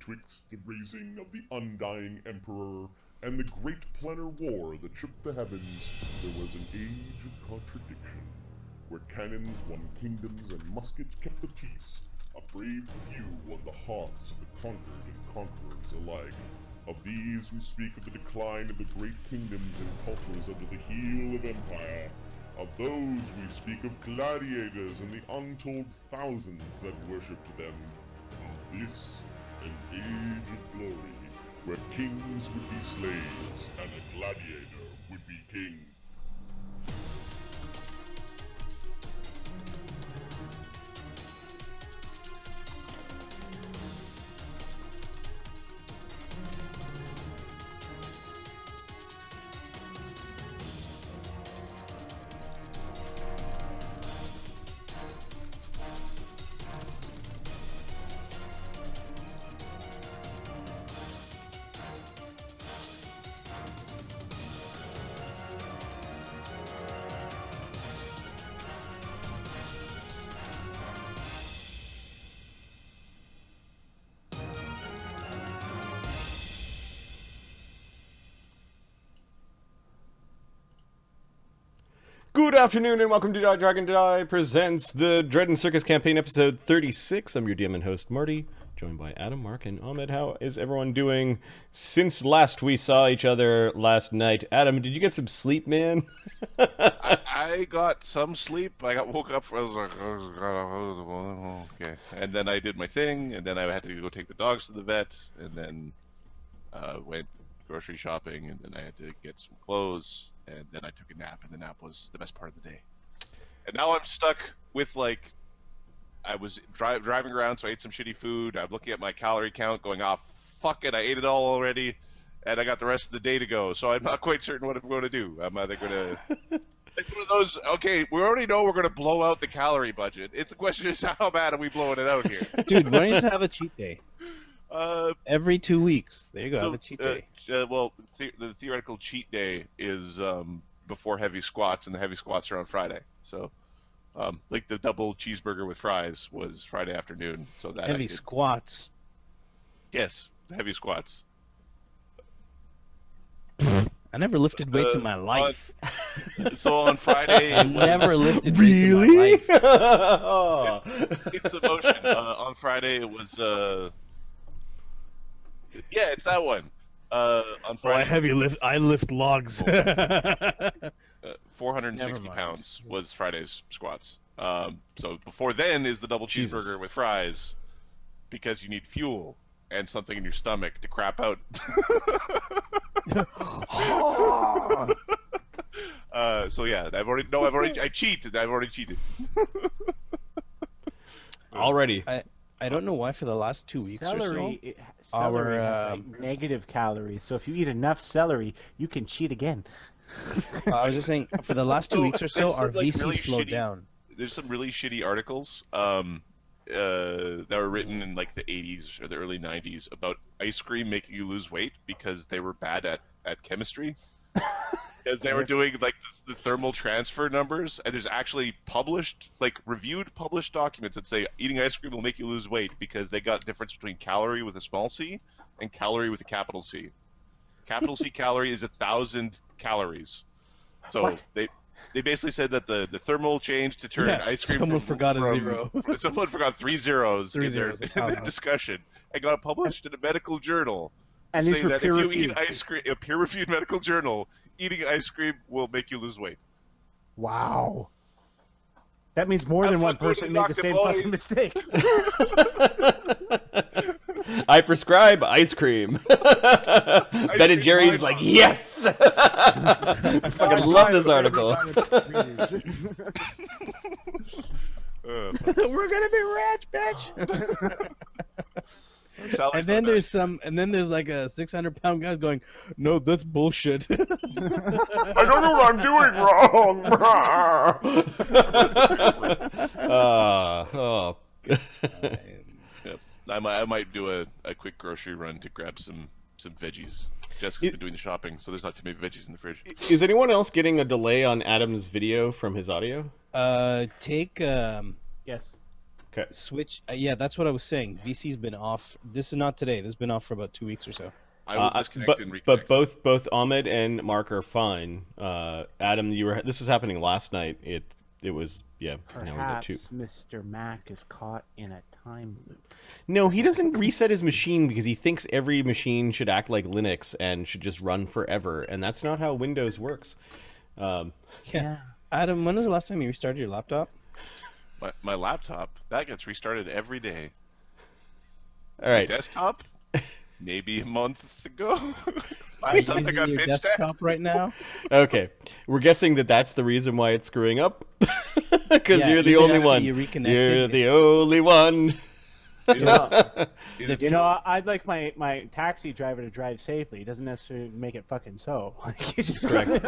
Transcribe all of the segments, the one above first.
betwixt the raising of the undying emperor and the great planar war that shook the heavens, there was an age of contradiction, where cannons won kingdoms and muskets kept the peace. A brave few won the hearts of the conquered and conquerors alike. Of these we speak of the decline of the great kingdoms and cultures under the heel of empire. Of those we speak of gladiators and the untold thousands that worshipped them. Of this, an age of glory, where kings would be slaves and a gladiator would be king. Good afternoon and welcome to Zdd and Czargon presents the Dread and Circus campaign episode 36. I'm your DM and host Marty, joined by Adam, Mark, and Ahmed. How is everyone doing since last we saw each other last night? Adam, did you get some sleep, man? I got some sleep. I woke up. I was like, oh, okay. And then I did my thing, and then I had to go take the dogs to the vet, and then went grocery shopping, and then I had to get some clothes. And then I took a nap, and the nap was the best part of the day. And now I'm stuck with, like, I was driving around, so I ate some shitty food. I'm looking at my calorie count, going, oh, fuck it, I ate it all already, and I got the rest of the day to go. So I'm not quite certain what I'm going to do. I'm either going to... It's one of those, okay, we already know we're going to blow out the calorie budget. It's the question is how bad are we blowing it out here? Dude, why don't you just have a cheat day? Every 2 weeks. There you go, have a cheat day. Well, the theoretical cheat day is before heavy squats, and the heavy squats are on Friday. So, like the double cheeseburger with fries was Friday afternoon. So that heavy squats. Yes, the heavy squats. I never lifted weights in my life. So on Friday, I never lifted weights in my life. It's emotion. On Friday, it was. Yeah, it's that one. On Friday, I lift logs. 460 pounds was Friday's squats. So before then is the double cheeseburger with fries, because you need fuel and something in your stomach to crap out. So yeah, I cheated. I've already cheated. Already. I don't know why for the last 2 weeks celery or so. Our has, like, negative calories, so if you eat enough celery, you can cheat again. I was just saying, for the last 2 weeks or so, our VC really slowed down. There's some really shitty articles that were written in like the 80s or the early 90s about ice cream making you lose weight because they were bad at chemistry. Because they were doing like the thermal transfer numbers, and there's actually reviewed published documents that say eating ice cream will make you lose weight because they got the difference between calorie with a small c and calorie with a capital C. Capital C calorie is 1,000 calories. So what? they basically said that the thermal change to turn ice cream. Someone forgot a zero. Someone forgot three zeros in their discussion and got published in a medical journal. And saying that if you eat ice cream, a peer-reviewed medical journal, eating ice cream will make you lose weight. Wow. That means more than one person made the same fucking mistake. I prescribe ice cream. Ben and Jerry's like, yes! I fucking love this article. We're gonna be rich, bitch! And then there's like a 600-pound guy going, no, that's bullshit. I don't know what I'm doing wrong. Yes, I might do a quick grocery run to grab some veggies. Jessica's been doing the shopping, so there's not too many veggies in the fridge. Is anyone else getting a delay on Adam's video from his audio? Take Yes. Okay. Switch. Yeah, that's what I was saying. VC's been off. This is not today. This has been off for about 2 weeks or so. I will disconnect but, and reconnect. But both Ahmed and Mark are fine. Adam, this was happening last night. It was now we got Perhaps two. Mr. Mac is caught in a time loop. No, he doesn't reset his machine because he thinks every machine should act like Linux and should just run forever, and that's not how Windows works. Yeah. Adam, when was the last time you restarted your laptop? My laptop, that gets restarted every day. All right. My desktop, maybe a month ago. Are you using your desktop right now? Okay, we're guessing that's the reason why it's screwing up, because Yeah, you're the even only after one. you reconnected, You're the it's- only one. You know, I'd like my taxi driver to drive safely. It doesn't necessarily make it fucking so. Like, you just Correct.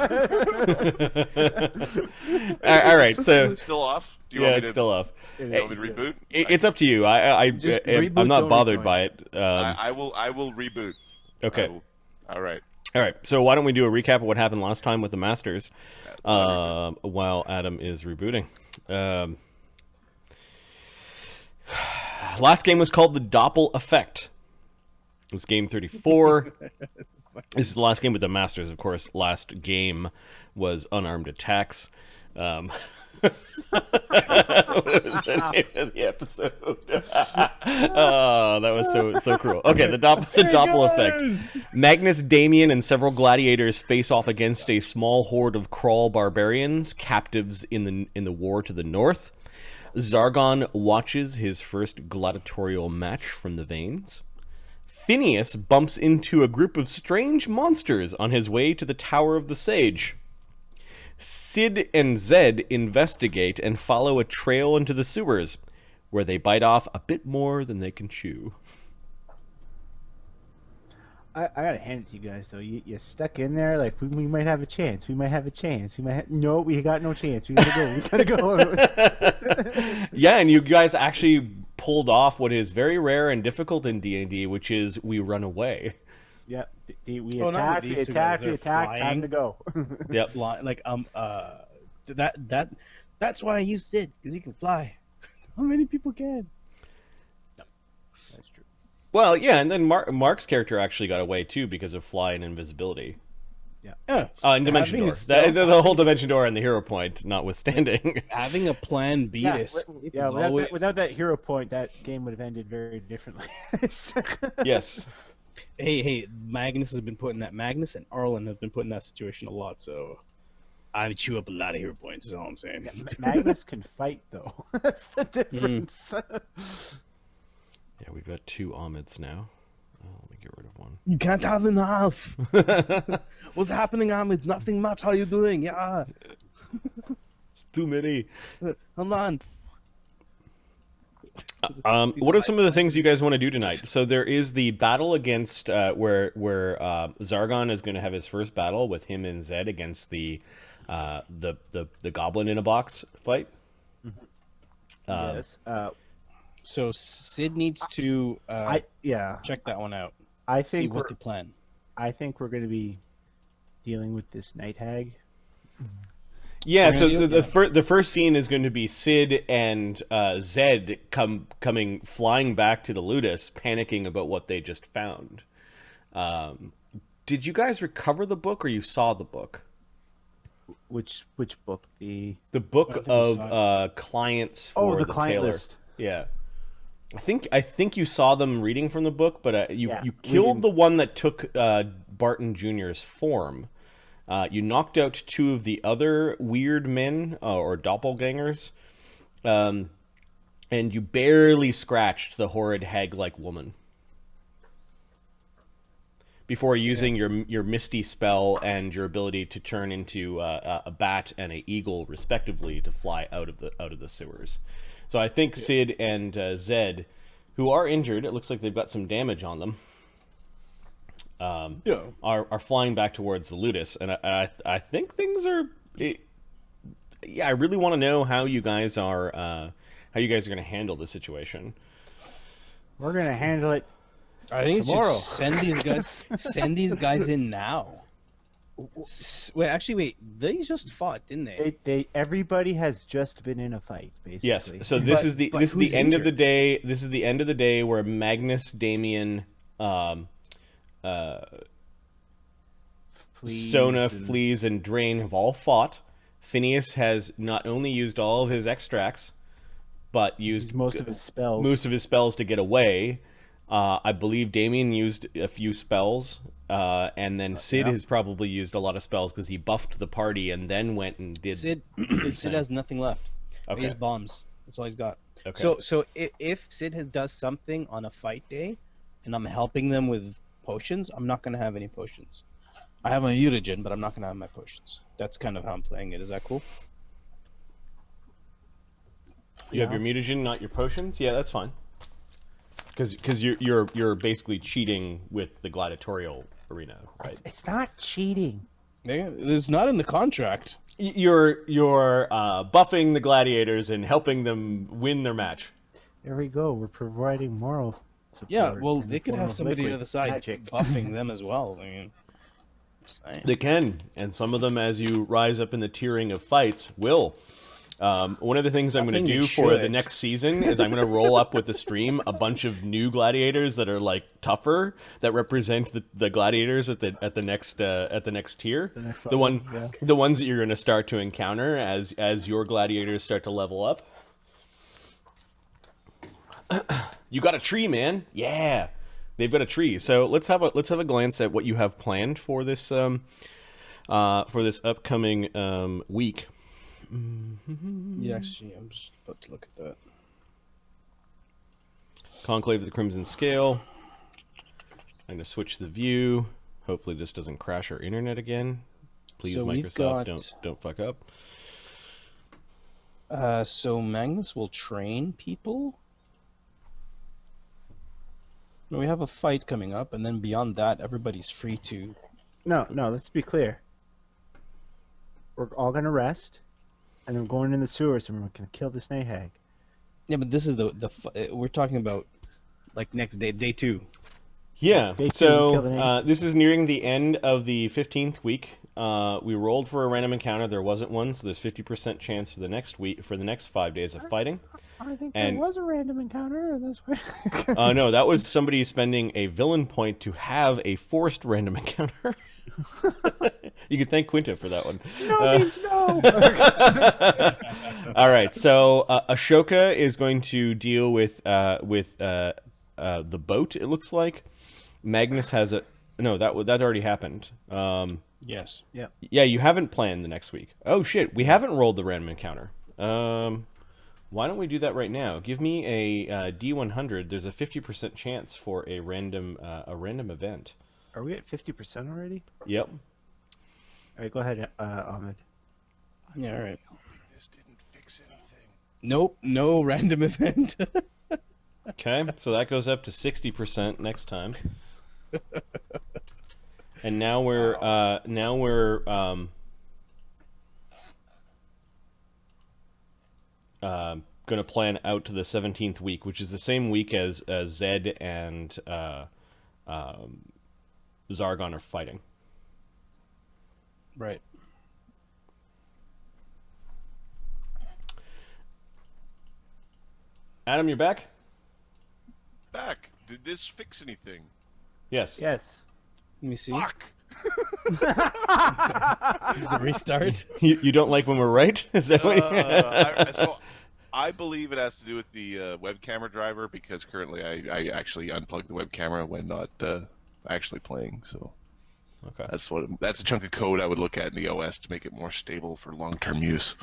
All right, Is so it still off? Do you yeah, want me it's to, still off. you want me to reboot? It's up to you. I'm reboot, not don't bothered rejoin. by it. I will reboot. Okay. All right. All right, so why don't we do a recap of what happened last time with the Masters while Adam is rebooting. Last game was called the Doppel Effect. It was game 34. This is the last game with the Masters, of course. Last game was Unarmed Attacks. What was the name of the episode? Oh, that was so cruel. Okay, the Doppel Effect. Magnus, Damian, and several gladiators face off against a small horde of Crawl barbarians, captives in the war to the north. Czargon watches his first gladiatorial match from the veins. Phineas bumps into a group of strange monsters on his way to the Tower of the Sage. Zdd and Zedd investigate and follow a trail into the sewers, where they bite off a bit more than they can chew. I gotta hand it to you guys though. You stuck in there like we might have a chance. We might have a chance. No, we got no chance. We gotta go. We gotta go. Yeah, and you guys actually pulled off what is very rare and difficult in D&D, which is we run away. Yep. We Oh, no, attack. these We two attack. guys We are attack. Time flying. to go. Yep. Like that's why I use Sid, because he can fly. How many people can? That's true. Well, yeah, and then Mark's character actually got away too because of fly and invisibility. Yeah. And Dimension Door. The whole Dimension Door and the hero point notwithstanding. Having a plan B to Without that hero point, that game would have ended very differently. Yes. Hey, Magnus and Arlen have been put in that situation a lot, so I chew up a lot of hero points, is all I'm saying. Magnus can fight though. That's the difference. Yeah, we've got 2 Ahmeds now. Let me get rid of one. You can't have enough. What's happening, Ahmed? Nothing much. How you doing? Yeah. It's too many. Hold on. What are some of the things you guys want to do tonight? So there is the battle against where Czargon is going to have his first battle with him and Zedd against the Goblin-in-the-Box fight. Yes. So Sid needs to check that one out. I See think what the plan. I think we're going to be dealing with this night hag. Yeah, so the first scene is going to be Sid and Zedd coming flying back to the Ludus, panicking about what they just found. Did you guys recover the book, or you saw the book? Which book? The book of clients for the the client tailor. list. Yeah, I think you saw them reading from the book, but you killed didn't. the one that took Barton Jr.'s form. You knocked out 2 of the other weird men or doppelgangers, and you barely scratched the horrid hag-like woman before using your misty spell and your ability to turn into a bat and an eagle, respectively, to fly out of the sewers. So I think Sid and Zedd, who are injured, it looks like they've got some damage on them. Are flying back towards the Ludus, and I think things are. I really want to know how you guys are going to handle the situation. We're going to handle it. I think tomorrow. send these guys in now. Wait. They just fought, didn't they? Everybody has just been in a fight, basically. Yes. So this is the who's end of the injured? day. This is the end of the day where Magnus, Damian, Fleas Sona, and- Fleas, and Drain have all fought. Phineas has not only used all of his extracts, but used most of his spells. most of his spells to get away. I believe Damian used a few spells, and then Sid has probably used a lot of spells because he buffed the party and then went and did. Sid has nothing left. Okay. He has bombs. That's all he's got. Okay. So if Sid does something on a fight day, and I'm helping them with potions, I'm not gonna have any potions. I have my mutagen, but I'm not gonna have my potions. That's kind of how I'm playing it. Is that cool? You have your mutagen, not your potions. Yeah, that's fine. Because you're basically cheating with the gladiatorial arena, right? It's not cheating. It's not in the contract. You're buffing the gladiators and helping them win their match. There we go. We're providing moral support. Yeah, well, in they the could form have of somebody liquid to the side magic. buffing them as well. I mean, saying. They can, and some of them, as you rise up in the tiering of fights, will. One of the things I'm going think to they do for the should. next season is I'm going to roll up with the stream a bunch of new gladiators that are like tougher, that represent the gladiators at the next tier. The next The level, yeah. the ones that you're going to start to encounter as your gladiators start to level up. You got a tree, man. Yeah, they've got a tree. So let's have a glance at what you have planned for this upcoming week. Yeah, actually, I'm just about to look at that. Conclave of the Crimson Scale. I'm going to switch the view. Hopefully this doesn't crash our internet again. Please, So we've Microsoft, got- don't fuck up. So Magnus will train people. No, we have a fight coming up, and then beyond that, everybody's free to. No, let's be clear. We're all gonna rest, and we're going in the sewers, and we're gonna kill this Nahag. Yeah, but this is we're talking about like next day 2. Yeah, Day two, so kill the name. this is nearing the end of the 15th week. We rolled for a random encounter. There wasn't one, so there's 50% chance for the next week, for the next 5 days of fighting. I think And- there was a random encounter, and that's why. No, that was somebody spending a villain point to have a forced random encounter. You can thank Quinta for that one. No means no. All right, so Ashoka is going to deal with the boat. It looks like Magnus has a no. That already happened. Yes. Yeah, you haven't planned the next week. Oh shit, we haven't rolled the random encounter. Why don't we do that right now? Give me a D100. There's a 50% chance for a random event. Are we at 50% already? Yep. All right, go ahead, Ahmed. Yeah. All right. This didn't fix anything. Nope. No random event. Okay, so that goes up to 60% next time. And now we're going to plan out to the 17th week, which is the same week as Zedd and Czargon are fighting. Right. Adam, you're back? Back. Did this fix anything? Yes. Yes. Let me see. Fuck. Is the restart? You don't like when we're right? Is that what So I believe it has to do with the web camera driver, because currently I actually unplug the web camera when not actually playing. So Okay. that's a chunk of code I would look at in the OS to make it more stable for long-term use.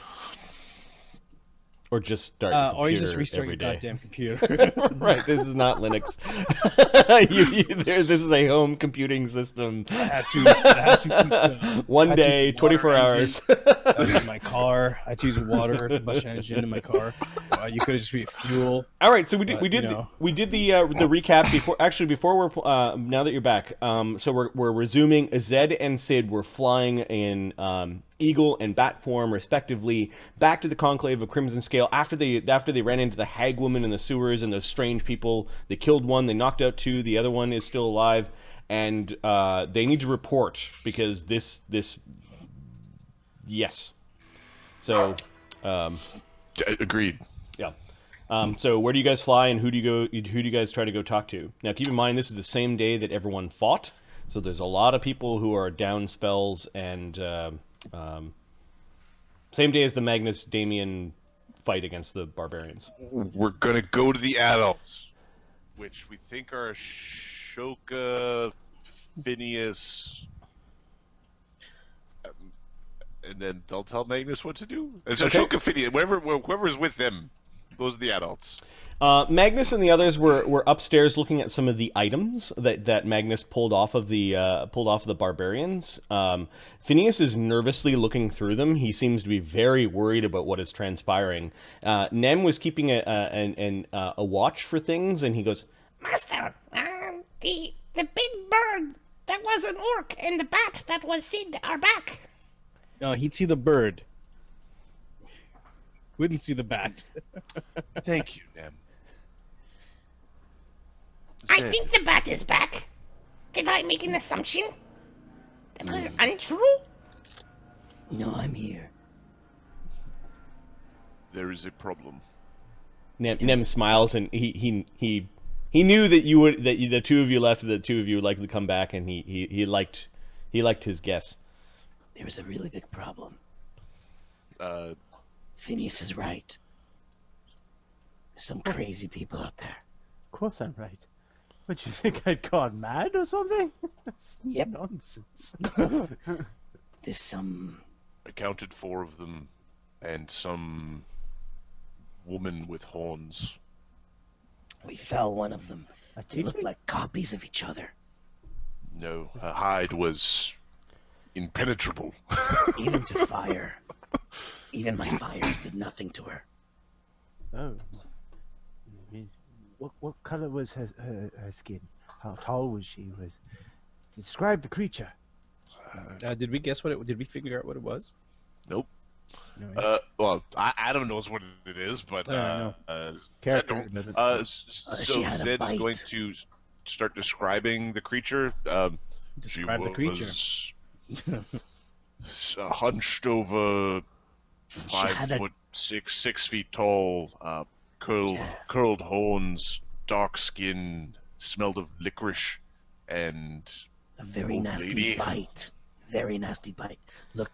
Or just start your Or you just computer restart every your day. goddamn computer. Right, this is not Linux. This is a home computing system. I had to keep the, One I had to day, use 24 water hours. engine in my car. I had to use water combustion engine in my car. You could have just be fuel. All right, so we did But, we did you the, know. we did the recap before we're now that you're back. So we're resuming. Zedd and Sid were flying in eagle and bat form respectively back to the Conclave of Crimson Scale after they ran into the hag woman in the sewers and those strange people. They killed one, they knocked out two, the other one is still alive, and they need to report because this. Yes. So. Agreed. Yeah. So where do you guys fly, and who do you guys try to go talk to? Now, keep in mind this is the same day that everyone fought, so there's a lot of people who are down spells, and same day as the Magnus Damian fight against the barbarians. We're gonna go to the adults, which we think are Ashoka, Phineas, and then they'll tell Magnus what to do. It's Okay. Ashoka, Phineas, whoever's with them. Those are the adults. Magnus and the others were upstairs looking at some of the items that Magnus pulled off of the barbarians. Phineas is nervously looking through them. He seems to be very worried about what is transpiring. Nem was keeping a watch for things, and he goes, Master, the big bird that was an orc and the bat that was Zdd are back. No, he'd see the bird. Wouldn't see the bat. Thank you, Nem. I think the bat is back. Did I make an assumption that was untrue? No, I'm here. There is a problem. Nem smiles, and he knew that the two of you left. The two of you would likely come back, and he liked his guess. There's a really big problem. Phineas is right. There's some crazy people out there. Of course I'm right. What, you think I'd gone mad or something? That's Yep. nonsense. There's some... I counted 4 of them, and some woman with horns. We fell one of them. A They looked tiefling? like copies of each other. No, her hide was impenetrable. Even to fire. Even my fire did nothing to her. Oh. What color was her skin? How tall was she? Describe the creature. Did we guess what it? Did we figure out what it was? Nope. No, Well, Adam knows what it is, but no. Character Zed don't. doesn't. So She had a Zed is bite. going to start describing the creature. Describe the creature. Hunched over, She had 6 feet tall, curled horns, dark skin, smelled of licorice, and a very old nasty lady. bite. Very nasty bite. Look,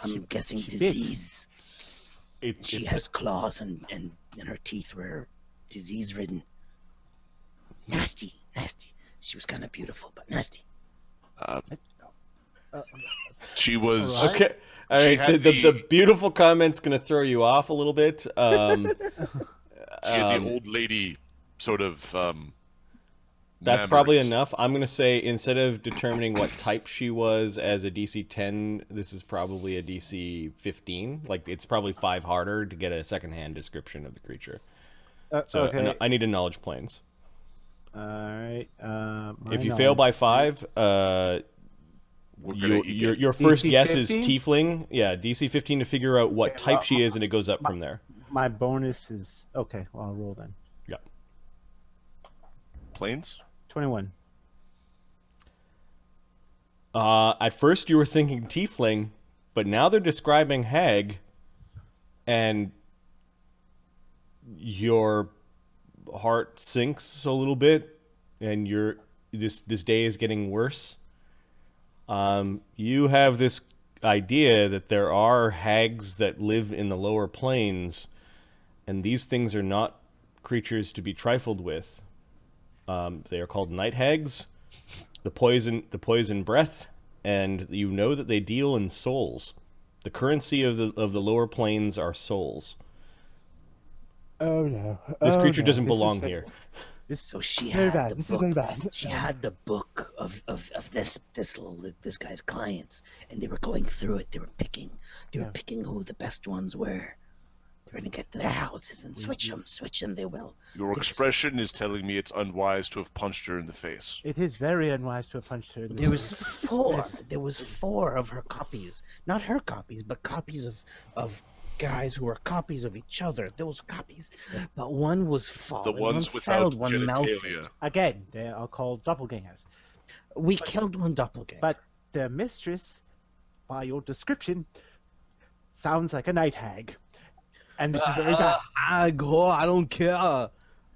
I'm guessing she bit. disease. It, She it's, has claws and her teeth were disease-ridden. Nasty, nasty. She was kind of beautiful, but nasty. she was. Alright. okay. All She right. had The beautiful comment's gonna throw you off a little bit. She had the Um, old lady sort of. That's probably memories. enough. I'm gonna say instead of determining what type she was as a DC 10, this is probably a DC 15. Like it's probably 5 harder to get a secondhand description of the creature. So okay. I need a knowledge planes. Alright. If you fail by 5, We're gonna your first DC guess is 15? tiefling. Yeah, DC 15 to figure out what Okay, type she is, and it goes up from there. My bonus is okay. Well, I'll roll then. Yeah. planes. 21. At first you were thinking tiefling, but now they're describing hag, and your heart sinks a little bit, and this day is getting worse. You have this idea that there are hags that live in the lower planes, and these things are not creatures to be trifled with. They are called night hags, the poison breath, and you know that they deal in souls. The currency of the lower planes are souls. Oh no. This Oh, creature no. doesn't This is belong very- here. So she very had bad. the This is book. very bad. She had the book of this guy's clients, and they were going through it. They were picking who the best ones were. They're gonna get to their houses and switch them. They will. Your expression is telling me it's unwise to have punched her in the face. It is very unwise to have punched her. In the There was face. 4. Yes. There was 4 of her copies. Not her copies, but copies of guys who were copies of each other. Those copies, but one was fallen. The ones one without failed, one genitalia. melted. Again, they are called doppelgangers. We killed one doppelganger. But the mistress, by your description, sounds like a night hag. And this is very bad. I don't care.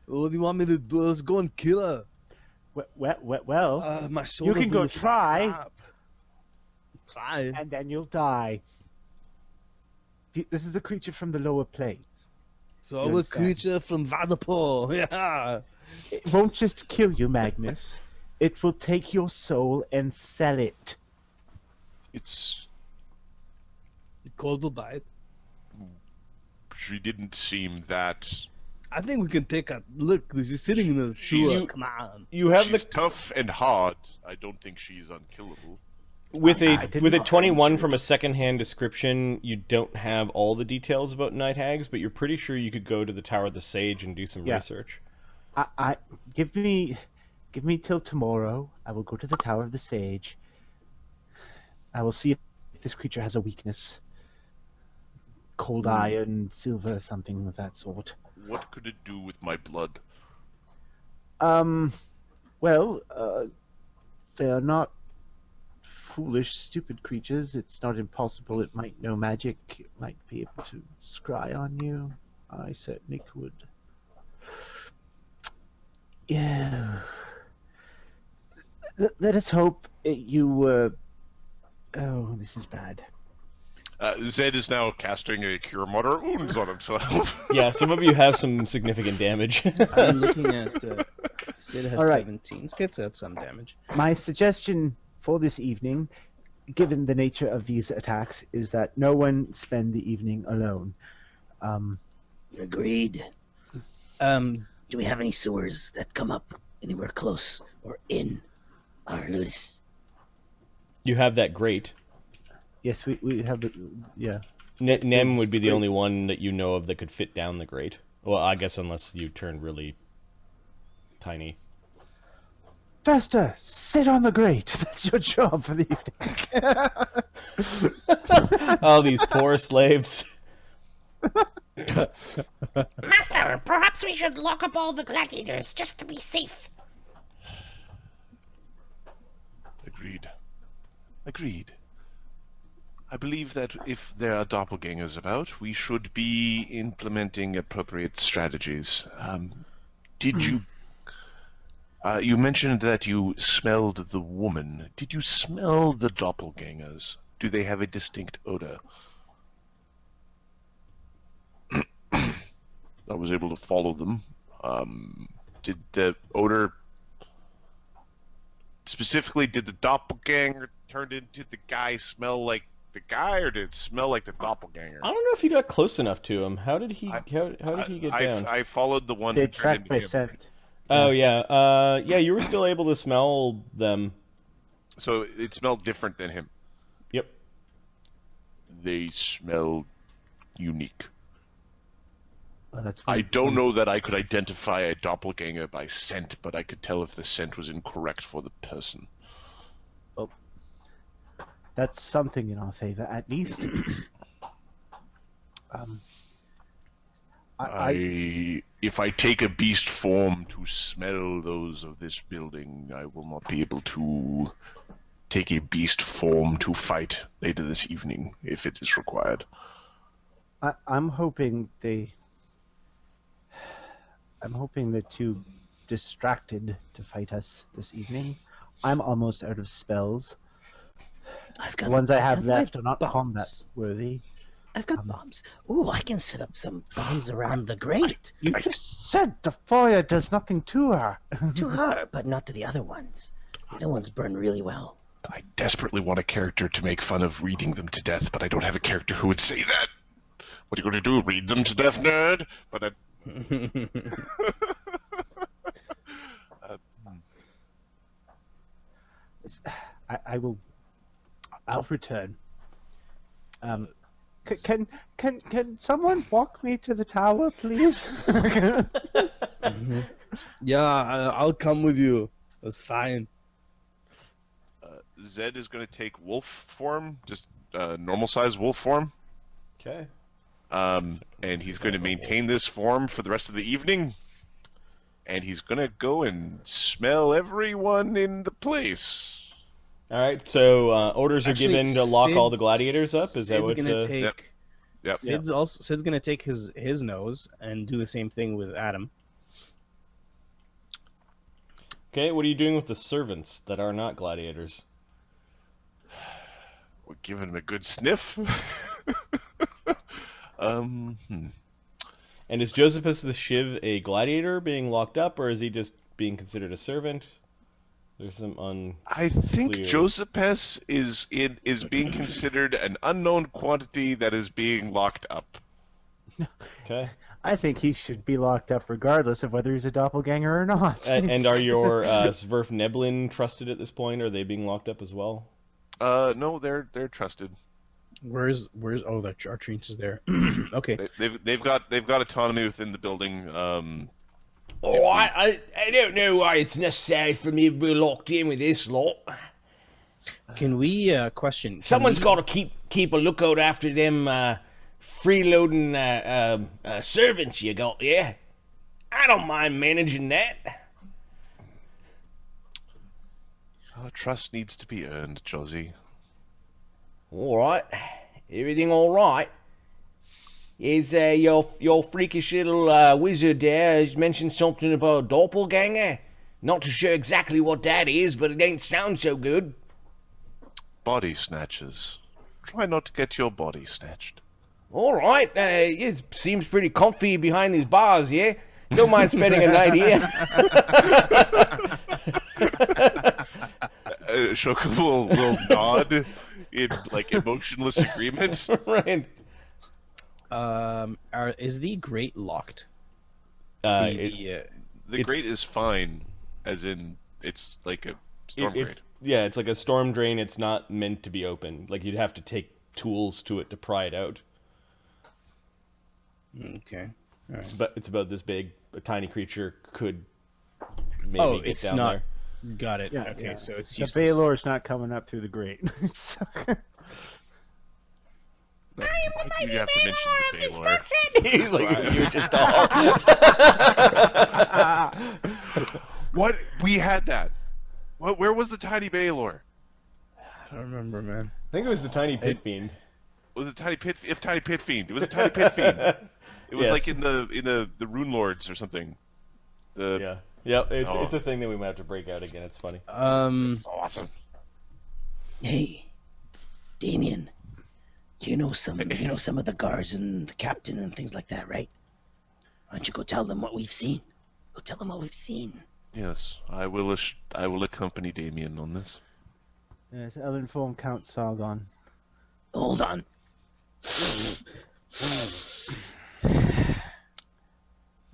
What do you want me to do? Let's go and kill her. Well, My you shoulder's can go really try, fucked up. Try. and then you'll die. This is a creature from the lower planes. So You I'm a understand? creature from Vaddapol. Yeah. It won't just kill you, Magnus. It will take your soul and sell it. It's. Cold will bite. She didn't seem that. I think we can take a look. She's sitting in the sewer. You- Come on. You have She's the tough and hard. I don't think she's unkillable. with I a didn't with a know. 21 from a secondhand description. You don't have all the details about night hags, but you're pretty sure you could go to the Tower of the Sage and do some Yeah. research. I give me till tomorrow. I will go to the Tower of the Sage. I will see if this creature has a weakness. Cold iron, silver, something of that sort. What could it do with my blood? Well, they are not foolish, stupid creatures. It's not impossible. It might know magic. It might be able to scry on you. I certainly could. Yeah. Let us hope you. Oh, this is bad. Zed is now casting a Cure Moderate Wounds on himself. Yeah, some of you have some significant damage. I'm looking at Sid has All right. 17. Skid's got some damage. My suggestion for this evening, given the nature of these attacks, is that no one spend the evening alone. Agreed. Do we have any sewers that come up anywhere close or in our loose? You have that grate. Yes, we have it. Yeah. Nem would be the Grate. only one that you know of that could fit down the grate. Well, I guess unless you turn really tiny. Faster, sit on the grate. That's your job for the evening. Oh, these poor slaves. Master, perhaps we should lock up all the gladiators just to be safe. Agreed. I believe that if there are doppelgangers about, we should be implementing appropriate strategies. Did you... you mentioned that you smelled the woman. Did you smell the doppelgangers? Do they have a distinct odor? I was able to follow them. Did the odor... Specifically, did the doppelganger turned into the guy smell like the guy, or did it smell like the doppelganger? I don't know if you got close enough to him. How did he get down? I followed the one They who turned track into by him. scent. Oh yeah. Yeah, you were still able to smell them. So it smelled different than him. Yep. They smell unique. Oh, that's I fine. don't know that I could identify a doppelganger by scent, but I could tell if the scent was incorrect for the person. That's something in our favor, at least. If I take a beast form to smell those of this building, I will not be able to take a beast form to fight later this evening, if it is required. I'm hoping they're too distracted to fight us this evening. I'm almost out of spells. The ones I have left are not combat worthy. I've got bombs. Ooh, I can set up some bombs around the grate. You just said the fire does nothing to her. To her, but not to the other ones. The other ones burn really well. I desperately want a character to make fun of reading them to death, but I don't have a character who would say that. What are you going to do? Read them to death, nerd? But I'll return. Can someone walk me to the tower, please? Yeah, I'll come with you. That's fine. Zed is going to take wolf form, just normal size wolf form. Okay. And he's going to maintain this form for the rest of the evening. and he's gonna go and smell everyone in the place. All right, so orders are Actually, given to lock all the Sid- gladiators up. Is that Sid's what? gonna take? Yep. Sid's gonna take his nose and do the same thing with Adam. Okay, what are you doing with the servants that are not gladiators? We're giving him a good sniff. And is Josephus the Shiv a gladiator being locked up, or is he just being considered a servant? There's some I think Clear. Josephus is being considered an unknown quantity that is being locked up. Okay. I think he should be locked up regardless of whether he's a doppelganger or not. And are your Sverf Neblin trusted at this point? Are they being locked up as well? No, they're trusted. Where's oh the Chartreuse is there. Okay. They've got autonomy within the building. Oh, I don't know why it's necessary for me to be locked in with this lot. Can we question? Someone's got to keep a lookout after them freeloading servants you got, yeah? I don't mind managing that. Trust needs to be earned, Josie. All right. Everything all right? Is your freakish little wizard there has mentioned something about a doppelganger? Not too sure exactly what that is, but it ain't sound so good. Body snatchers. Try not to get your body snatched. All right. It seems pretty comfy behind these bars, yeah? Don't mind spending a night here. Shoka will nod in like emotionless agreement. Right. Is the grate locked? The grate is fine, as in it's like a storm grate. It's like a storm drain. It's not meant to be open. Like, you'd have to take tools to it to pry it out. Okay. All right. It's about this big. A tiny creature could maybe get it's down not. there. Got it. Yeah, okay, yeah. so it's The useless. Baylor's not coming up through the grate. You have to mention the Baylor. He's like, if you just all. What? We had that. What? Where was the tiny Baylor? I don't remember, man. I think it was the tiny pit fiend. Was it tiny pit? If tiny pit fiend, it was a tiny pit fiend. It was Yes. like in the Rune Lords or something. Yeah. It's a thing that we might have to break out again. It's funny. It's awesome. Hey, Damian, you know some of the guards and the captain and things like that, right? Why don't you go tell them what we've seen? Go tell them what we've seen. Yes, I will accompany Damian on this. Yes, I'll inform Count Czargon. Hold on.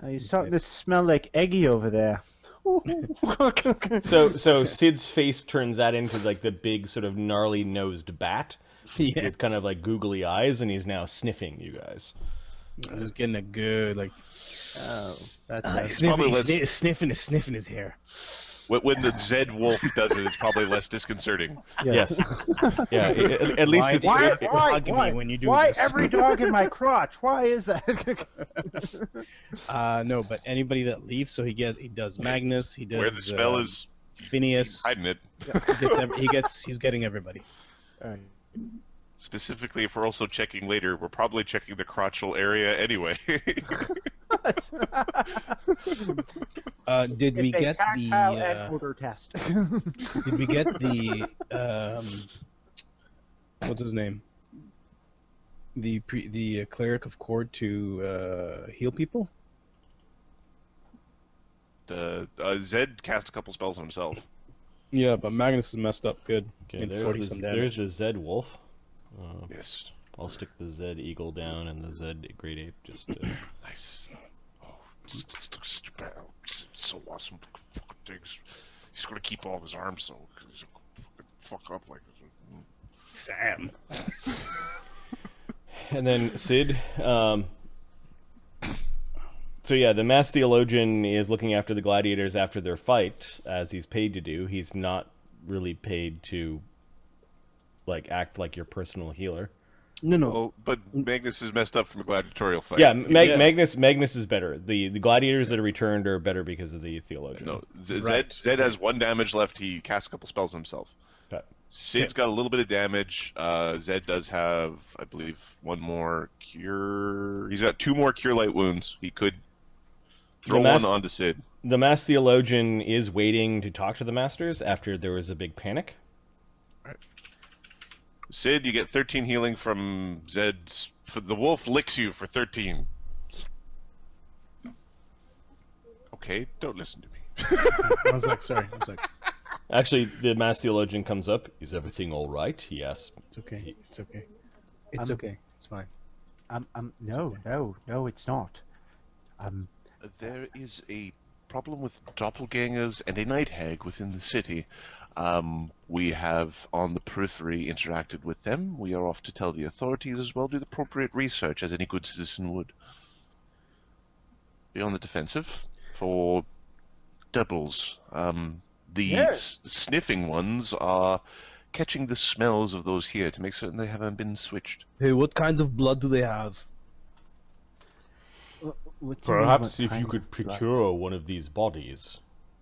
You're starting to smell like eggy over there. So Sid's face turns that into like the big sort of gnarly nosed bat Yeah. with kind of like googly eyes, and he's now sniffing you guys. I'm just getting a good like Oh, that's sniffing his hair. When the Zedd wolf does it, it's probably less disconcerting. Yes. Yeah. At least Why it's. do you hug me when you do why this? every dog in my crotch? Why is that? No, but anybody that leaves, so he does Magnus, he does Where the spell is Phineas. hiding it. He's getting everybody. Alright. Specifically, if we're also checking later, we're probably checking the crotchal area anyway. Did we It's a get tactile the and odor test. did we get the what's his name? The cleric of Cord to heal people? Zedd cast a couple spells on himself. Yeah, but Magnus is messed up good. Okay, In there's 40 the, some there's damage. the Zed wolf. Yes. I'll stick the Zed eagle down and the Zed great ape just. Nice. Oh, it's such a bad. It's so awesome. Fucking things. He's gonna keep all of his arms so he's gonna fuck up like this. Sam. And then Sid. So yeah, the mass theologian is looking after the gladiators after their fight, as he's paid to do. He's not really paid to, like, act like your personal healer. No. Oh, but Magnus is messed up from a gladiatorial fight. Yeah, Magnus is better. The gladiators that are returned are better because of the theologian. No, Right. Zed has 1 damage left. He casts a couple spells himself. Okay. Sid's got a little bit of damage. Zed does have, I believe, 1 more cure. He's got 2 more cure light wounds. He could throw one onto Sid. The mass theologian is waiting to talk to the masters after there was a big panic. Sid, you get 13 healing from Zed's. The wolf licks you for 13. Okay, don't listen to me. I was like, sorry. I was like, Actually, the mass theologian comes up. Is everything all right? He asks. it's okay. It's okay. It's okay. It's fine. No, it's not. There is a problem with doppelgangers and a night hag within the city. We have, on the periphery, interacted with them. We are off to tell the authorities as well, do the appropriate research, as any good citizen would. Be on the defensive for doubles. Sniffing ones are catching the smells of those here to make certain they haven't been switched. Hey, what kinds of blood do they have? What do you mean, Perhaps what if you kind could of blood? procure one of these bodies,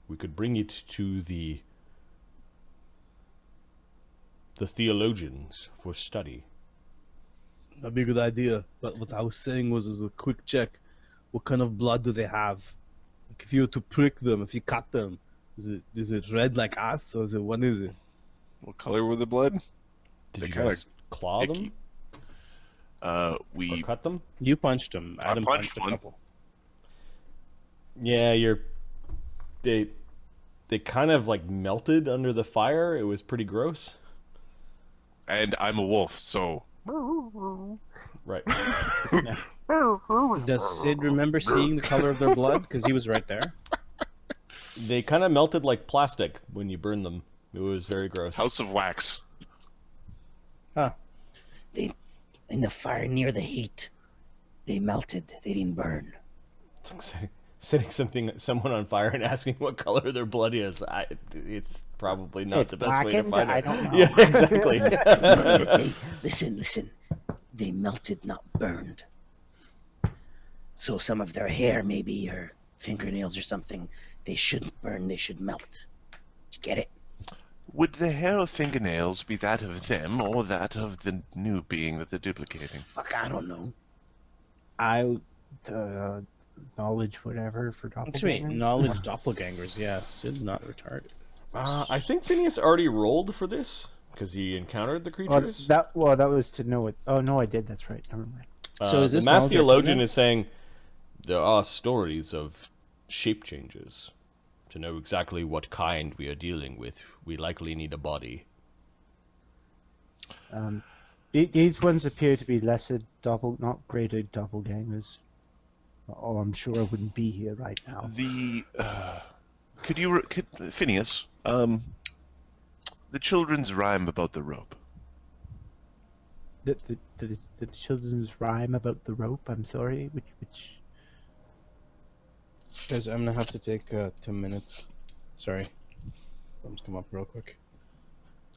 we could bring it to the theologians for study. That'd be a good idea. But what I was saying was, as a quick check, what kind of blood do they have? Like if you were to prick them, if you cut them, is it red like us, or what is it? What color were the blood? Did They're you kinda guys claw them icky. or We cut them? You punched them. I Adam punched punched a one. couple. Yeah, they kind of like melted under the fire. It was pretty gross. and I'm a wolf, so Right. Does Sid remember seeing the color of their blood? Because he was right there. They kind of melted like plastic when you burn them. It was very gross. House of Wax. They, in the fire near the heat, they melted. They didn't burn. Setting someone on fire and asking what color their blood is, it's probably not It's the best way to blackened? find out. I don't know. Yeah, exactly. Hey, listen. They melted, not burned. So some of their hair, maybe, or fingernails or something, they shouldn't burn. They should melt. Did you get it? Would the hair or fingernails be that of them or that of the new being that they're duplicating? Fuck, I don't know. Knowledge, whatever, for doppelgangers. That's right. Knowledge doppelgangers. Yeah, Sid's not retarded. I think Phineas already rolled for this because he encountered the creatures. That was to know it. Oh no, I did. That's right. Never mind. So is this the mass knowledge theologian arcana? is saying there are stories of shape changes. To know exactly what kind we are dealing with, we likely need a body. These ones appear to be lesser not greater doppelgangers. Or I'm sure I wouldn't be here right now. Could Phineas, the children's rhyme about the rope. The children's rhyme about the rope. I'm sorry. Which Guys, I'm gonna have to take 10 minutes. Sorry. Let me come up real quick.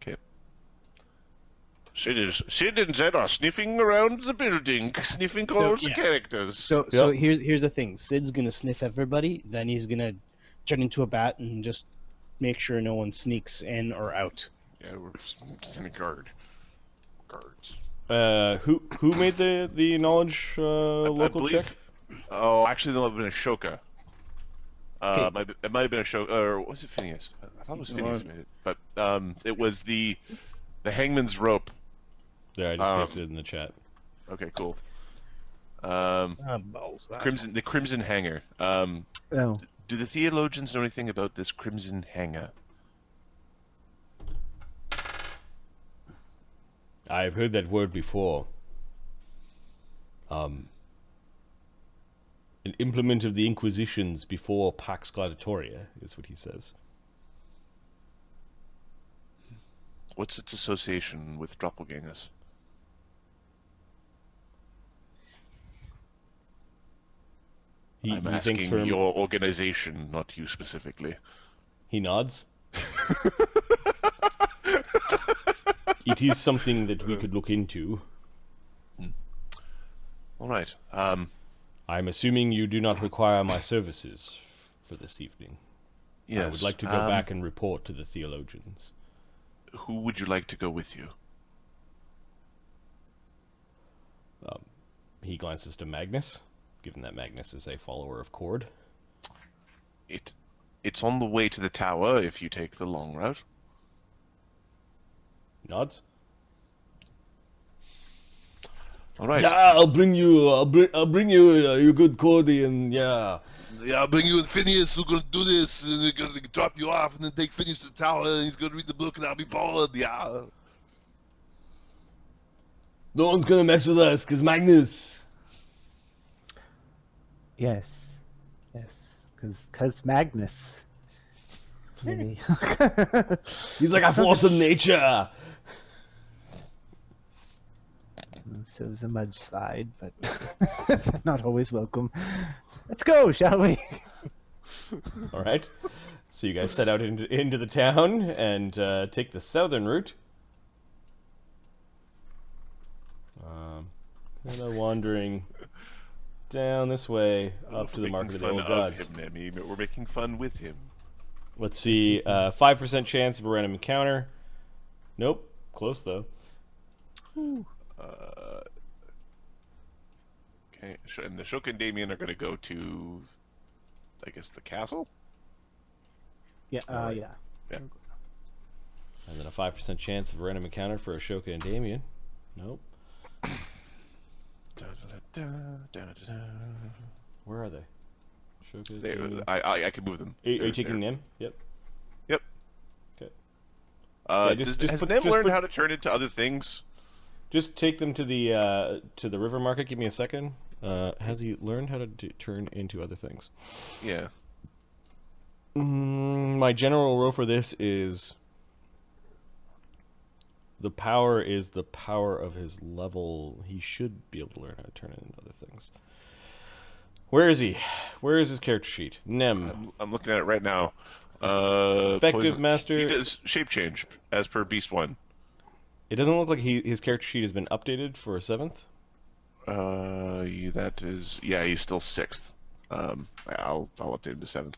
Okay. Sid and Zed are sniffing around the building, sniffing all the characters. So here's the thing. Sid's gonna sniff everybody, then he's gonna turn into a bat and just make sure no one sneaks in or out. Yeah, we're standing guards. Who made the knowledge local believe- check? Oh, actually, that might have been Ashoka. Okay. It might have been Ashoka, or was it Phineas? I thought it was Phineas who made it, but it was the hangman's rope. Yeah, I just pasted it in the chat. Okay, cool. Balls. The crimson hanger. oh, Do the theologians know anything about this crimson hanger? I've heard that word before. An implement of the Inquisitions before Pax Gladiatoria is what he says. What's its association with doppelgangers? I'm He thinks asking from your organization, not you specifically. he nods. It is something that we could look into. All right. I'm assuming you do not require my services for this evening. Yes. I would like to go back and report to the theologians. Who would you like to go with you? He glances to Magnus, given that Magnus is a follower of Cord. It's on the way to the tower if you take the long route. Nods. All right. Yeah, I'll bring you. I'll bring you. You good Cordy, and yeah. Yeah, I'll bring you and Phineas. We're gonna do this, and we're gonna drop you off, and then take Phineas to the tower, and he's gonna read the book, and I'll be bored. Yeah. No one's gonna mess with us, cause Magnus. Yes. Yes. Because Magnus. Really. He's like a force of nature. So is a mudslide, but not always welcome. Let's go, shall we? All right. So you guys set out into the town and take the southern route. Kind of wandering down this way up to the Market of the Old Gods. We're making fun with him. Let's see. 5% chance of a random encounter. Nope. Close though. Okay, and the Shoka and Damian are going to go to, I guess, the castle? Yeah, yeah. Yeah. And then a 5% chance of a random encounter for Ashoka and Damian. Nope. Where are they? Ashoka, Damian. I can move them. Are you taking them? Yep. Yep. Okay. Has Nim learned how to turn into other things? Just take them to the river market. Give me a second. Has he learned how to turn into other things? Yeah. My general rule for this is the power is the power of his level. He should be able to learn how to turn it into other things. Where is he? Where is his character sheet? Nem. I'm looking at it right now. Effective master. He does shape change as per Beast 1. It doesn't look like his character sheet has been updated for a 7th. That is, yeah, he's still 6th. I'll update him to 7th.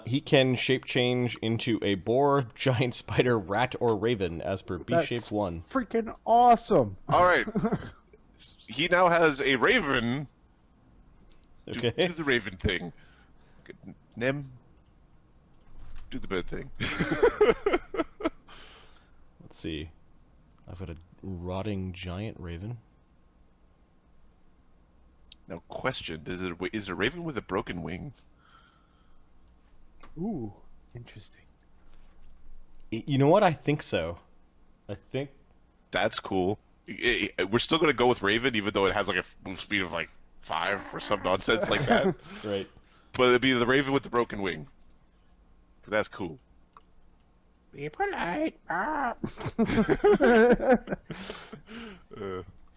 He can shape change into a boar, giant spider, rat, or raven as per B-shaped 1. Freaking awesome. All right. He now has a raven. Okay. Do the raven thing. Nem, do the bird thing. Let's see. I've got a rotting giant raven. Now, question: is a raven with a broken wing? Ooh, interesting. You know what? I think so. I think That's cool. We're still gonna go with raven, even though it has like a move speed of like 5 or some nonsense like that. right. But it'd be the raven with the broken wing. 'Cause that's cool. Be polite.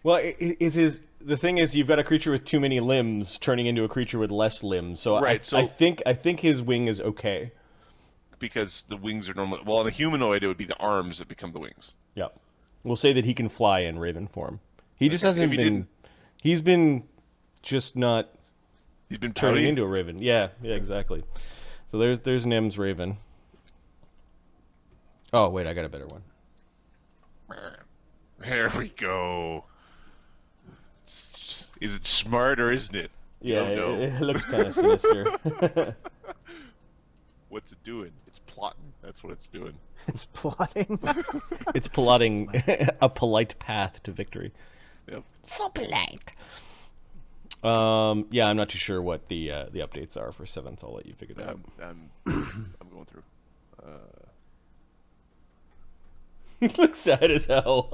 Well, the thing is, you've got a creature with too many limbs turning into a creature with less limbs. So Right, I think his wing is okay. Because the wings are normally in a humanoid, it would be the arms that become the wings. Yeah. We'll say that he can fly in raven form. He just hasn't If he been. didn't- He's been just not He's been turning pouty. into a raven. Yeah, exactly. So there's Nem's raven. Oh wait, I got a better one. There we go. Is it smart or isn't it? You Yeah, don't know. it looks kind of sinister. What's it doing? It's plotting. That's what it's doing. It's plotting. It's plotting a polite path to victory. Yep. So polite. Yeah, I'm not too sure what the updates are for 7th. I'll let you figure that out. I'm going through. He looks sad as hell.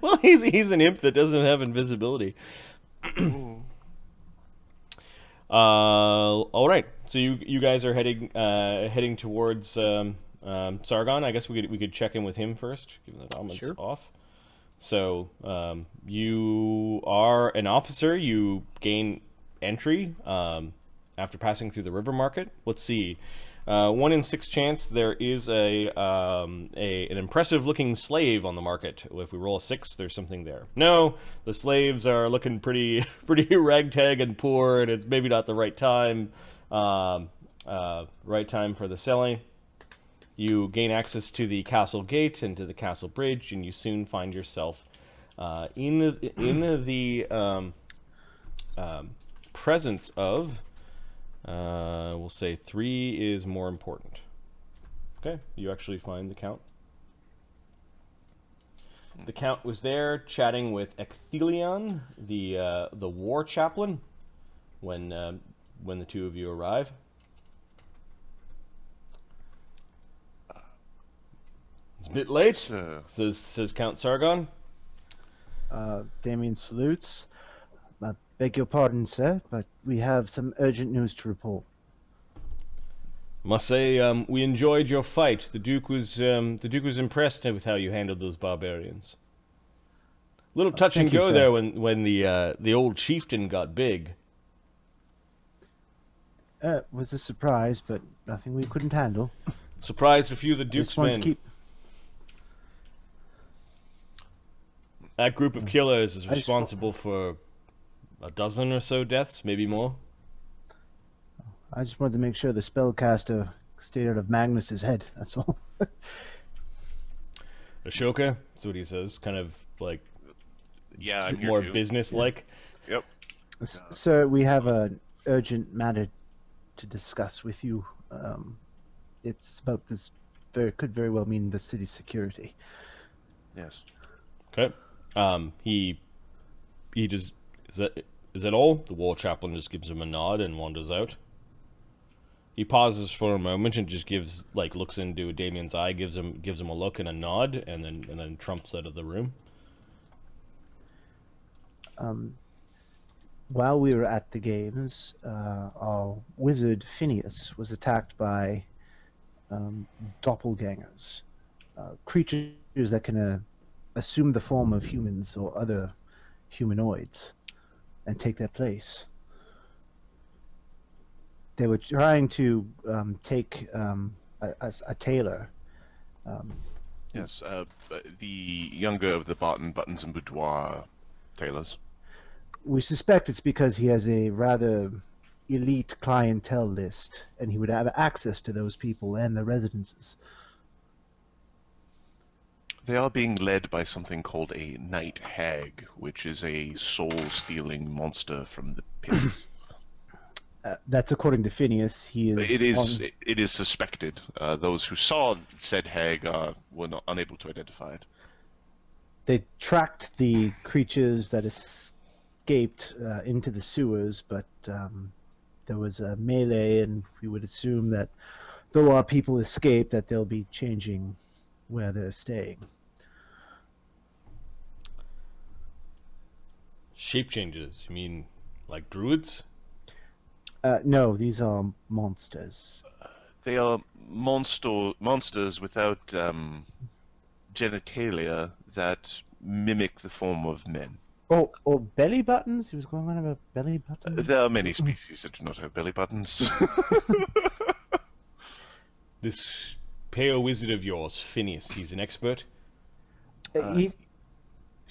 Well, he's an imp that doesn't have invisibility. All right. So you guys are heading towards Czargon. I guess we could check in with him first, given that Ahmed's off. So you are an officer. You gain entry after passing through the river market. Let's see. 1 in 6 chance there is an impressive-looking slave on the market. If we roll a 6, there's something there. No, the slaves are looking pretty ragtag and poor, and it's maybe not the right time. Right time for the selling. You gain access to the castle gate and to the castle bridge, and you soon find yourself in the presence of. We'll say 3 is more important. Okay, you actually find the Count. The Count was there chatting with Ecthelion, the war chaplain, when the two of you arrive. It's a bit late, says Count Czargon. Damian salutes. I beg your pardon, sir, but we have some urgent news to report. Must say, we enjoyed your fight. The Duke was impressed with how you handled those barbarians. Little touch and go there when the old chieftain got big. It was a surprise, but nothing we couldn't handle. Surprised a few of the Duke's men. That group of killers is responsible for a dozen or so deaths, maybe more. I just wanted to make sure the spellcaster stayed out of Magnus's head, that's all. Ashoka, that's what he says, kind of like I'm more here too. business-like. Yep. Sir, we have an urgent matter to discuss with you. It's about this could very well mean the city's security. Yes. Okay. He just is that all? The war chaplain just gives him a nod and wanders out. He pauses for a moment and just looks into Damian's eye, gives him a look and a nod, and then trumps out of the room. While we were at the games, our wizard Phineas was attacked by doppelgangers, creatures that can assume the form of humans or other humanoids and take their place. They were trying to take a tailor. Yes, the younger of the buttons and boudoir tailors. We suspect it's because he has a rather elite clientele list, and he would have access to those people and their residences. They are being led by something called a night hag, which is a soul-stealing monster from the pits. That's according to Phineas. It is suspected. Those who saw said hag were unable to identify it. They tracked the creatures that escaped into the sewers, but there was a melee, and we would assume that though our people escaped, that they'll be changing where they're staying. Shape changes? You mean like druids? No, these are monsters. They are monsters without genitalia that mimic the form of men. Oh, or belly buttons? He was going on about belly buttons? There are many species that do not have belly buttons. This pale wizard of yours, Phineas, he's an expert?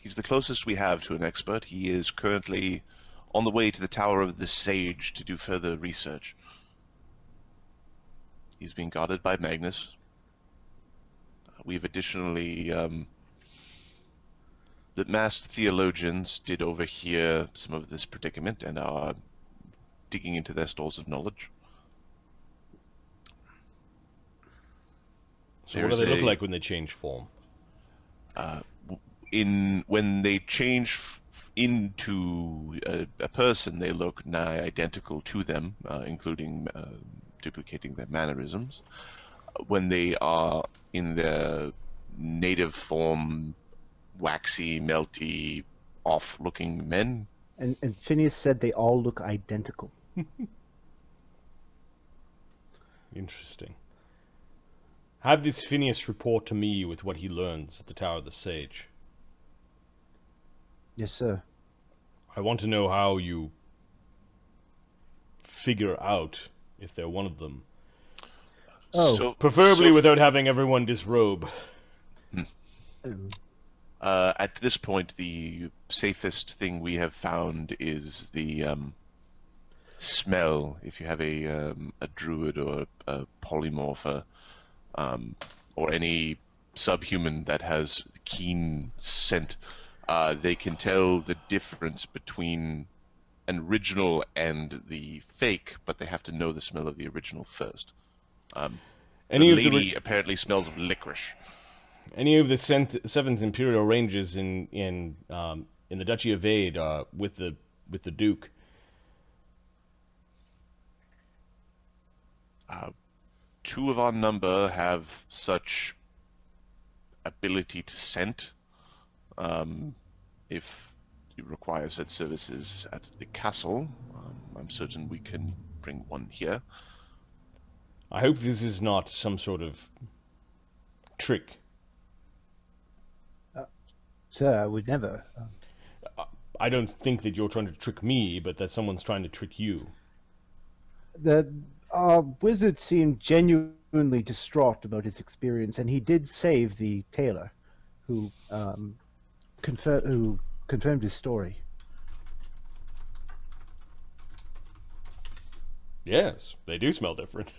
He's the closest we have to an expert. He is currently on the way to the Tower of the Sage to do further research. He's being guarded by Magnus. We've additionally... the masked theologians did overhear some of this predicament and are digging into their stores of knowledge. So what do they look like when they change form? When they change into a person, they look nigh identical to them, including duplicating their mannerisms. When they are in their native form, waxy, melty, off-looking men. And Phineas said they all look identical. Interesting. Have this Phineas report to me with what he learns at the Tower of the Sage. Yes, sir. I want to know how you figure out if they're one of them. Oh. So, Preferably so, without having everyone disrobe. at this point, the safest thing we have found is the smell. If you have a druid or a polymorpher, or any subhuman that has keen scent, they can tell the difference between an original and the fake, but they have to know the smell of the original first. Any the of the lady apparently smells of licorice. Any of the Seventh Imperial Rangers in the Duchy of Vade with the Duke. Two of our number have such ability to scent. If you require said services at the castle, I'm certain we can bring one here. I hope this is not some sort of trick. Sir, I would never. I don't think that you're trying to trick me, but that someone's trying to trick you. Our wizard seemed genuinely distraught about his experience, and he did save the tailor, who confirmed his story. Yes, they do smell different.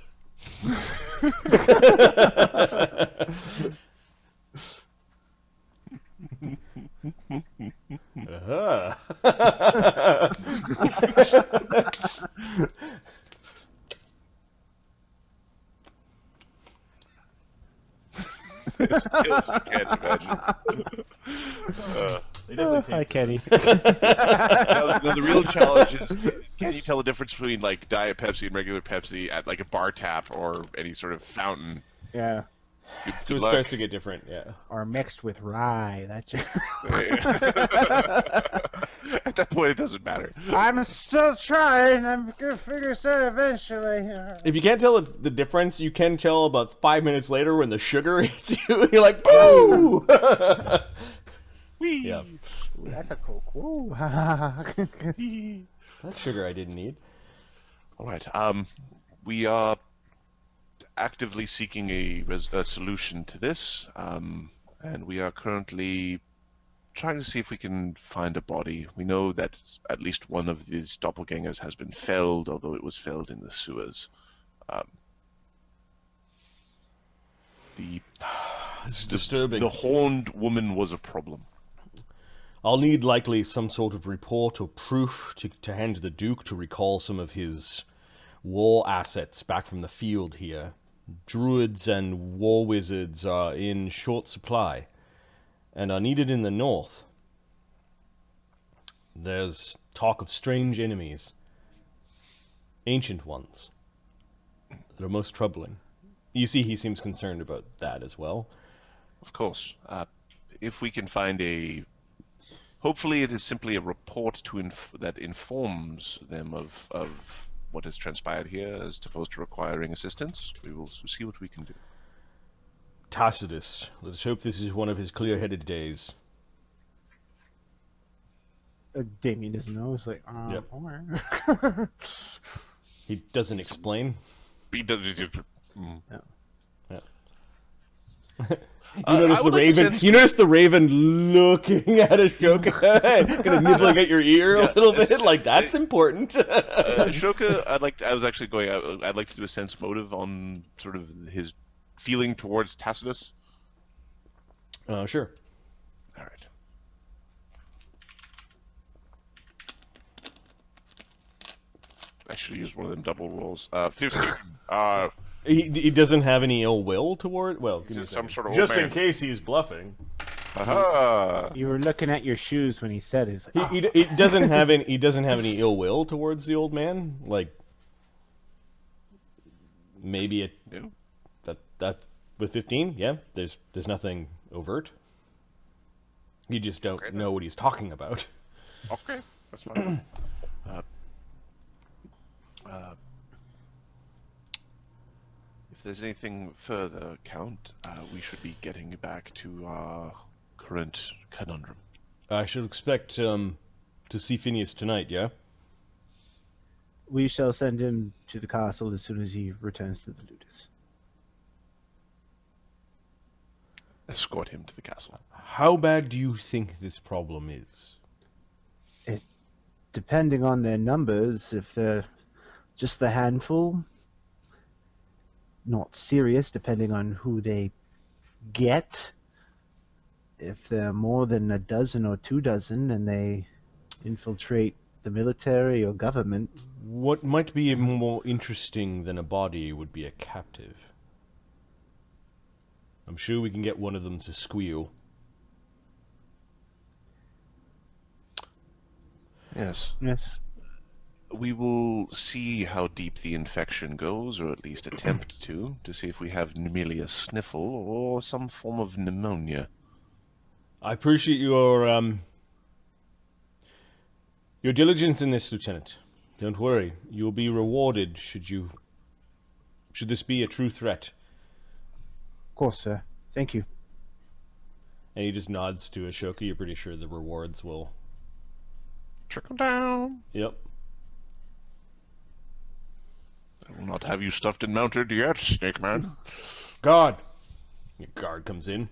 Skills you can't imagine. Hi, Kenny. Now, the real challenge is, can you tell the difference between like Diet Pepsi and regular Pepsi at like a bar tap or any sort of fountain? Yeah. So it starts to get different, yeah. Or mixed with rye. That's At that point, it doesn't matter. I'm still trying. I'm gonna figure this out eventually. If you can't tell the difference, you can tell about 5 minutes later when the sugar hits you, and you're like, boo! Yeah. Ooh, that's a Coke. Woo. That's sugar I didn't need. All right. We are actively seeking a solution to this, and we are currently trying to see if we can find a body. We know that at least one of these doppelgangers has been felled, although it was felled in the sewers. It's disturbing. The horned woman was a problem. I'll need likely some sort of report or proof to hand to the Duke to recall some of his war assets back from the field here. Druids and war wizards are in short supply and are needed in the north. There's talk of strange enemies, ancient ones, that are most troubling. You see, he seems concerned about that as well. Of course. If we can find hopefully it is simply a report that informs them of what has transpired here as opposed to requiring assistance. We will see what we can do. Tacitus. Let's hope this is one of his clear-headed days. Damian doesn't know. It's like, Yep. where? He doesn't explain. He does. You notice the raven. You notice the raven looking at Ashoka, kind of nibbling at your ear a little bit. Like that's important. Ashoka, I'd like to do a sense motive on sort of his feeling towards Tacitus. Sure. All right. I should use one of them double rolls. 15. He doesn't have any ill will toward. Well, He's some sort of just old in man. case he's bluffing. Aha! You were looking at your shoes when he said it. He's like, He doesn't have any. He doesn't have any ill will towards the old man. Like maybe it. No. That with 15, yeah. There's nothing overt. You just don't know what he's talking about. Okay, that's fine. If there's anything further, Count, we should be getting back to our current conundrum. I should expect to see Phineas tonight. Yeah. we shall send him to the castle as soon as he returns to the Ludus. escort him to the castle. How bad do you think this problem is? Depending on their numbers, if they're just a handful, not serious, depending on who they get. If they're more than a dozen or 2 dozen and they infiltrate the military or government. What might be more interesting than a body would be a captive. I'm sure we can get one of them to squeal. Yes. Yes. We will see how deep the infection goes, or at least attempt to see if we have merely a sniffle or some form of pneumonia. I appreciate your diligence in this, Lieutenant. Don't worry, you'll be rewarded should this be a true threat. Of course, sir. Thank you. And he just nods to Ashoka. You're pretty sure the rewards will... Trickle down. Yep. I will not have you stuffed and mounted yet, Snake Man. Guard! Your guard comes in.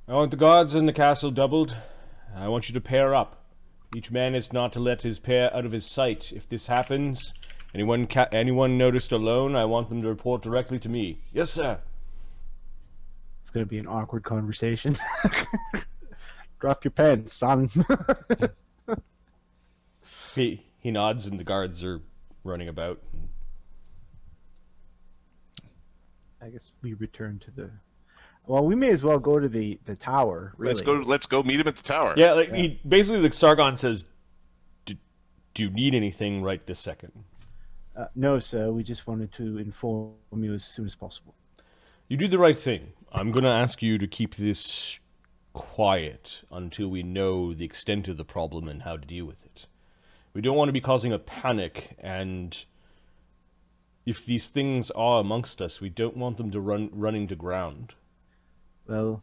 I want the guards in the castle doubled. I want you to pair up. Each man is not to let his pair out of his sight. If this happens, anyone noticed alone, I want them to report directly to me. Yes, sir. It's going to be an awkward conversation. Drop your pants, son. He nods and the guards are running about. I guess we return to the... Well, we may as well go to the tower, really. Let's go meet him at the tower. Yeah, like he basically, the Czargon says, do you need anything right this second? No, sir. We just wanted to inform you as soon as possible. You do the right thing. I'm going to ask you to keep this quiet until we know the extent of the problem and how to deal with it. We don't want to be causing a panic, and if these things are amongst us, we don't want them to running to ground. Well,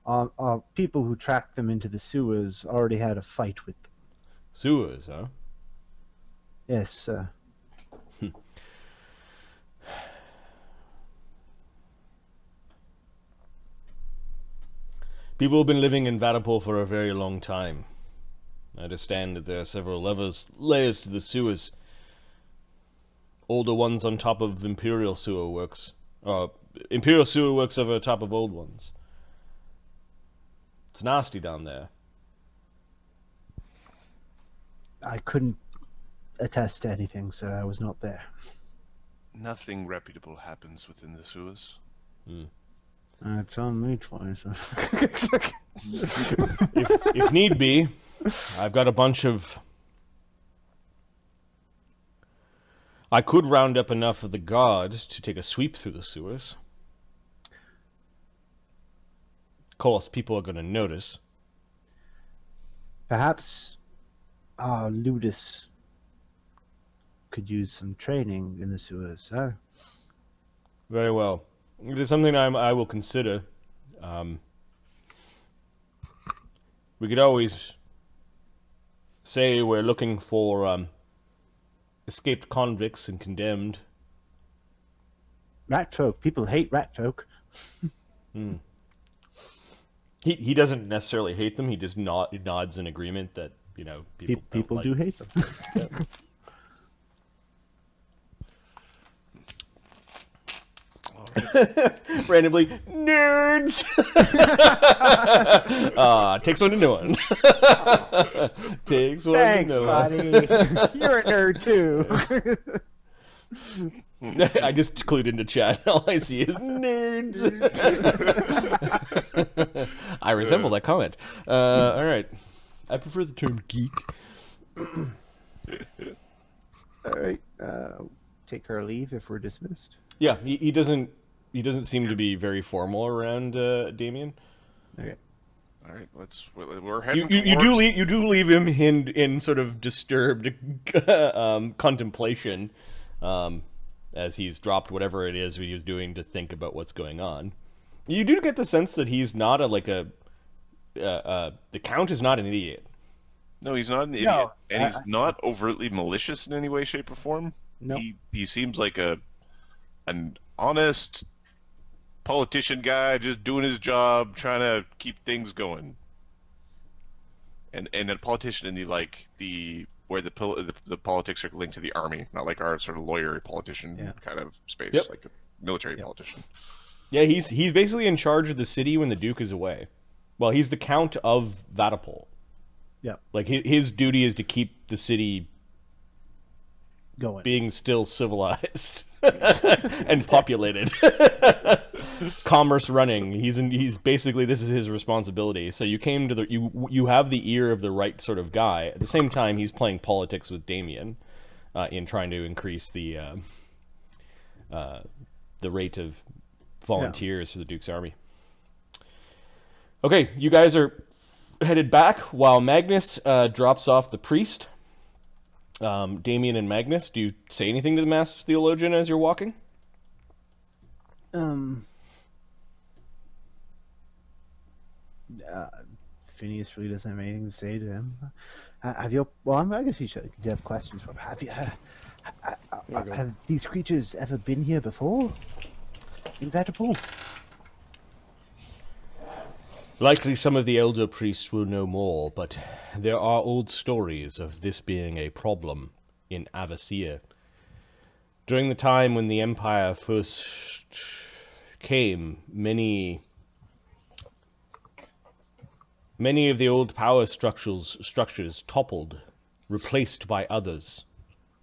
our people who tracked them into the sewers already had a fight with them. Sewers, huh? Yes, sir. People have been living in Vaddapol for a very long time. I understand that there are several layers to the sewers. Older ones on top of Imperial sewer works. Imperial sewer works over top of old ones. It's nasty down there. I couldn't attest to anything, sir. I was not there. Nothing reputable happens within the sewers. It's on me twice. If need be, I've got a bunch of... I could round up enough of the guards to take a sweep through the sewers. Of course, people are going to notice. Perhaps Ludus could use some training in the sewers, sir. Very well. It is something I will consider. We could always say we're looking for escaped convicts and condemned. Rat folk. People hate rat folk. He doesn't necessarily hate them. He just nods in agreement that, people do hate them. Yeah. Randomly, nerds! Takes one to know one. Takes one Thanks, to know buddy. You're a nerd, too. I just clued into chat. All I see is nerds. I resemble that comment. All right. I prefer the term geek. All right. Take our leave if we're dismissed. Yeah, he doesn't seem to be very formal around Damian. Okay. All right, we're heading. You do leave him in sort of disturbed contemplation, as he's dropped whatever it is he was doing to think about what's going on. You do get the sense that he's not the Count is not an idiot. No, he's not an idiot, No, and he's not overtly malicious in any way, shape, or form. No. He seems like an honest, politician guy just doing his job, trying to keep things going. And a politician in the where the politics are linked to the army, not like our sort of lawyer politician kind of space, like a military politician. Yeah, he's basically in charge of the city when the Duke is away. Well, he's the Count of Vaddapol. Yeah. Like, his duty is to keep the city going, being still civilized and populated. Commerce running. He's basically, this is his responsibility. So you came to you have the ear of the right sort of guy. At the same time, he's playing politics with Damian in trying to increase the rate of volunteers for the Duke's army. Okay, you guys are headed back while Magnus drops off the priest. Damian and Magnus, do you say anything to the masked theologian as you're walking? Phineas really doesn't have anything to say to him. Have you? Well, I guess you have questions for him. Have these creatures ever been here before? In Vaddapol? Likely some of the elder priests will know more, but there are old stories of this being a problem in Avasir. During the time when the Empire first came, many of the old power structures toppled, replaced by others.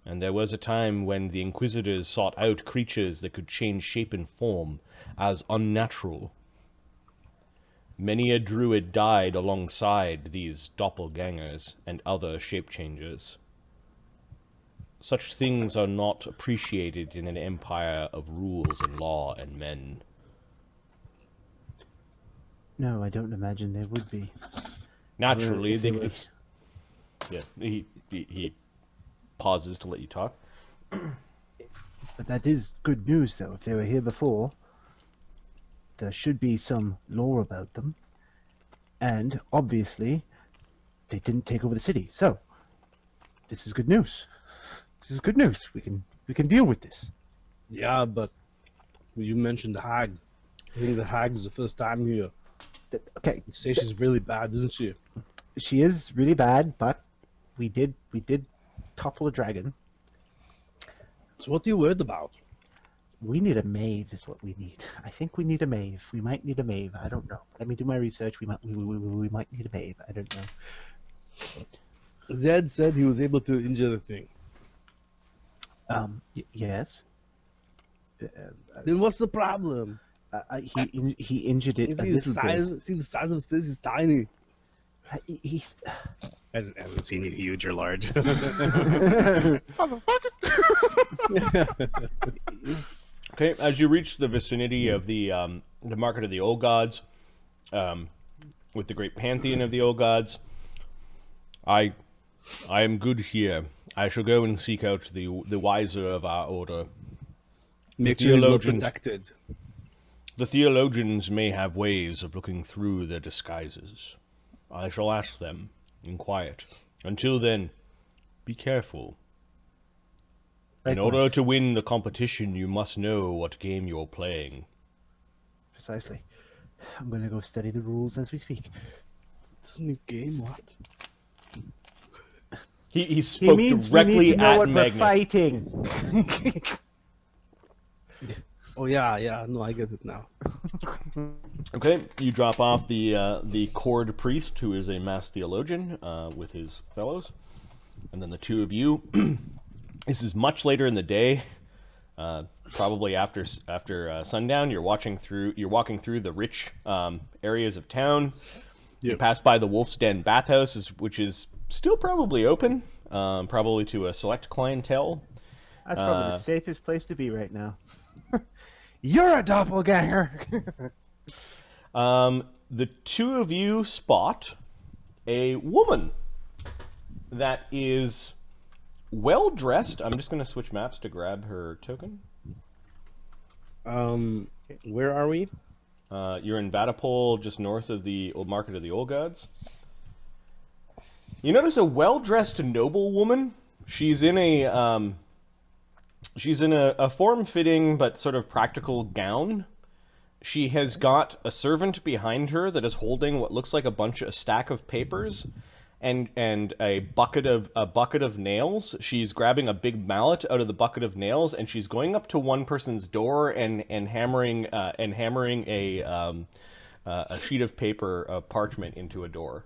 And there was a time when the Inquisitors sought out creatures that could change shape and form as unnatural. Many a druid died alongside these doppelgangers and other shape-changers. Such things are not appreciated in an empire of rules and law and men. No, I don't imagine there would be. Naturally, If they they could... were- Yeah, he pauses to let you talk. But that is good news, though. If they were here before, there should be some lore about them. And, obviously, they didn't take over the city. So, this is good news. This is good news. We can deal with this. Yeah, but you mentioned the hag. I think the hag is the first time here. Okay, You say she's really bad, isn't she? she is really bad, but we did topple a dragon. So what are you worried about? We need a mave, is what we need. I think we need a mave. We might need a mave. I don't know. Let me do my research. We might need a mave. I don't know. Zed said he was able to injure the thing. Yes. Then what's the problem? He injured it a little bit. See the size of his face is tiny. He's Hasn't seen you huge or large. Okay, as you reach the vicinity of the Market of the Old Gods, with the great pantheon of the Old Gods, I am good here. I shall go and seek out the wiser of our order. Make sure he's well theologians- protected. The theologians may have ways of looking through their disguises. I shall ask them in quiet. Until then, be careful. In order to win the competition, you must know what game you're playing. Precisely. I'm going to go study the rules as we speak. It's a new game, what? He spoke means we need directly to know at what Magnus. we're fighting. Oh yeah, no, I get it now. Okay, you drop off the Cord priest, who is a masked theologian, with his fellows, and then the two of you. This is much later in the day, probably after sundown. You're walking through the rich areas of town. You Yep. pass by the Wolf's Den bathhouse, which is still probably open, probably to a select clientele. That's probably the safest place to be right now. You're a doppelganger! The two of you spot a woman that is well dressed. I'm just going to switch maps to grab her token. Where are we? You're in Vaddapol, just north of the old Market of the Old Gods. You notice a well dressed noble woman. She's in a form-fitting but sort of practical gown. She has got a servant behind her that is holding what looks like a stack of papers, and a bucket of nails. She's grabbing a big mallet out of the bucket of nails, and she's going up to one person's door and hammering a sheet of paper, parchment into a door.